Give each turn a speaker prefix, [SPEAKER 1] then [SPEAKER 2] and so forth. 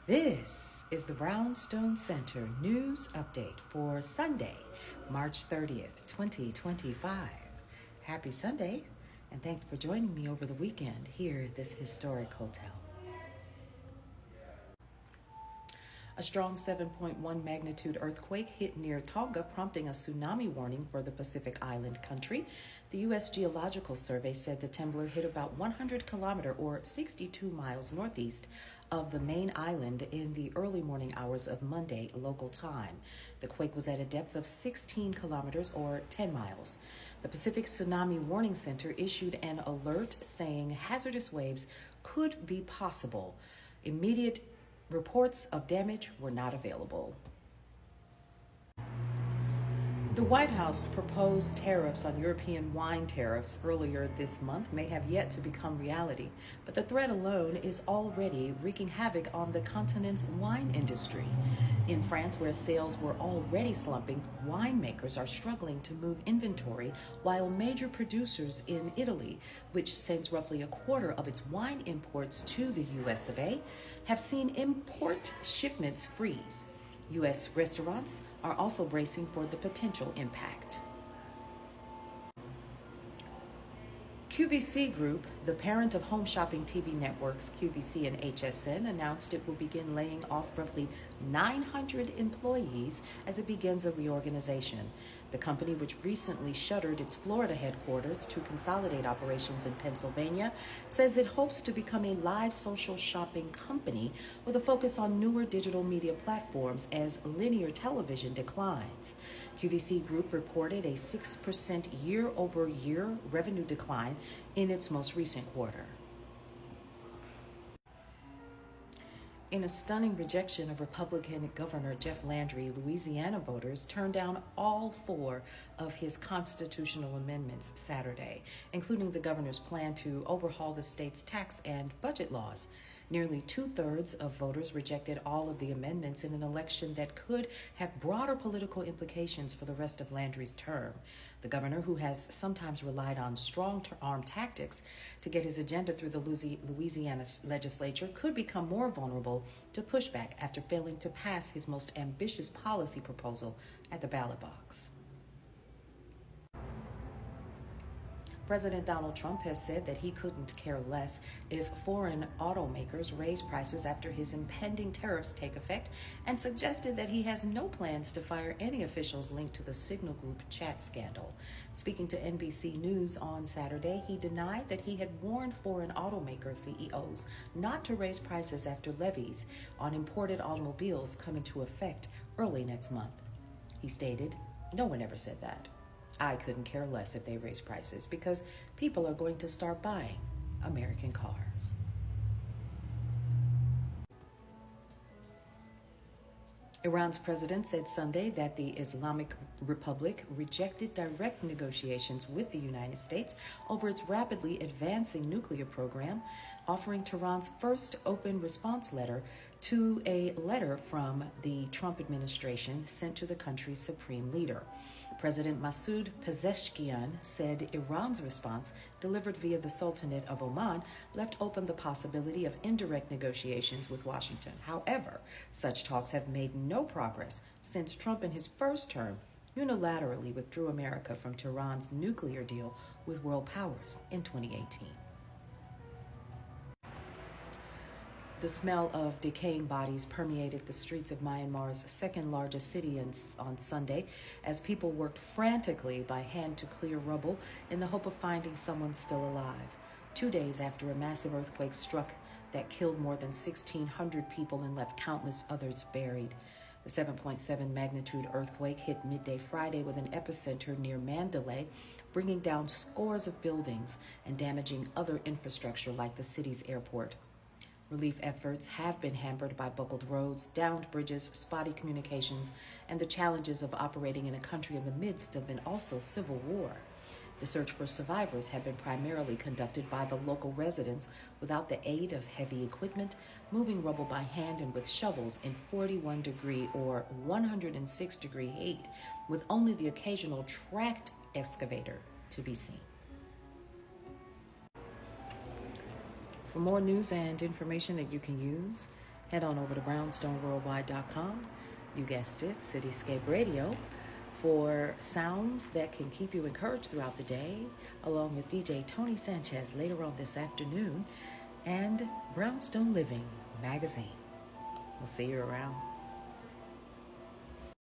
[SPEAKER 1] This is the Brownstone Center News Update for Sunday, March 30th, 2025. Happy Sunday, and thanks for joining me over the weekend here at this historic hotel. A strong 7.1 magnitude earthquake hit near Tonga, prompting a tsunami warning for the Pacific Island country. The U.S. Geological Survey said the tremor hit about 100 kilometers or 62 miles northeast of the main island in the early morning hours of Monday local time. The quake was at a depth of 16 kilometers or 10 miles. The Pacific Tsunami Warning Center issued an alert saying hazardous waves could be possible. Immediate reports of damage were not available. The White House proposed tariffs on European wine tariffs earlier this month may have yet to become reality, but the threat alone is already wreaking havoc on the continent's wine industry. In France, where sales were already slumping, winemakers are struggling to move inventory, while major producers in Italy, which sends roughly a quarter of its wine imports to the US of A, have seen import shipments freeze. U.S. restaurants are also bracing for the potential impact. QVC Group, the parent of home shopping TV networks QVC and HSN, announced it will begin laying off roughly 900 employees as it begins a reorganization. The company, which recently shuttered its Florida headquarters to consolidate operations in Pennsylvania, says it hopes to become a live social shopping company with a focus on newer digital media platforms as linear television declines. QVC Group reported a 6% year-over-year revenue decline in its most recent quarter. In a stunning rejection of Republican Governor Jeff Landry, Louisiana voters turned down all 4 of his constitutional amendments Saturday, including the governor's plan to overhaul the state's tax and budget laws. Nearly 2/3 of voters rejected all of the amendments in an election that could have broader political implications for the rest of Landry's term. The governor, who has sometimes relied on strong-arm tactics to get his agenda through the Louisiana legislature, could become more vulnerable to pushback after failing to pass his most ambitious policy proposal at the ballot box. President Donald Trump has said that he couldn't care less if foreign automakers raise prices after his impending tariffs take effect, and suggested that he has no plans to fire any officials linked to the Signal Group chat scandal. Speaking to NBC News on Saturday, he denied that he had warned foreign automaker CEOs not to raise prices after levies on imported automobiles come into effect early next month. He stated, "No one ever said that. I couldn't care less if they raise prices because people are going to start buying American cars." Iran's president said Sunday that the Islamic Republic rejected direct negotiations with the United States over its rapidly advancing nuclear program, offering Tehran's first open response letter to a letter from the Trump administration sent to the country's supreme leader. President Masoud Pezeshkian said Iran's response, delivered via the Sultanate of Oman, left open the possibility of indirect negotiations with Washington. However, such talks have made no progress since Trump in his first term unilaterally withdrew America from Tehran's nuclear deal with world powers in 2018. The smell of decaying bodies permeated the streets of Myanmar's second largest city on Sunday as people worked frantically by hand to clear rubble in the hope of finding someone still alive. 2 days after a massive earthquake struck that killed more than 1,600 people and left countless others buried. The 7.7 magnitude earthquake hit midday Friday with an epicenter near Mandalay, bringing down scores of buildings and damaging other infrastructure like the city's airport. Relief efforts have been hampered by buckled roads, downed bridges, spotty communications, and the challenges of operating in a country in the midst of an also civil war. The search for survivors had been primarily conducted by the local residents without the aid of heavy equipment, moving rubble by hand and with shovels in 41-degree or 106-degree heat, with only the occasional tracked excavator to be seen. For more news and information that you can use, Head on over to brownstoneworldwide.com. You guessed it, Cityscape Radio, for sounds that can keep you encouraged throughout the day, along with DJ Tony Sanchez later on this afternoon, and Brownstone Living magazine. We'll see you around.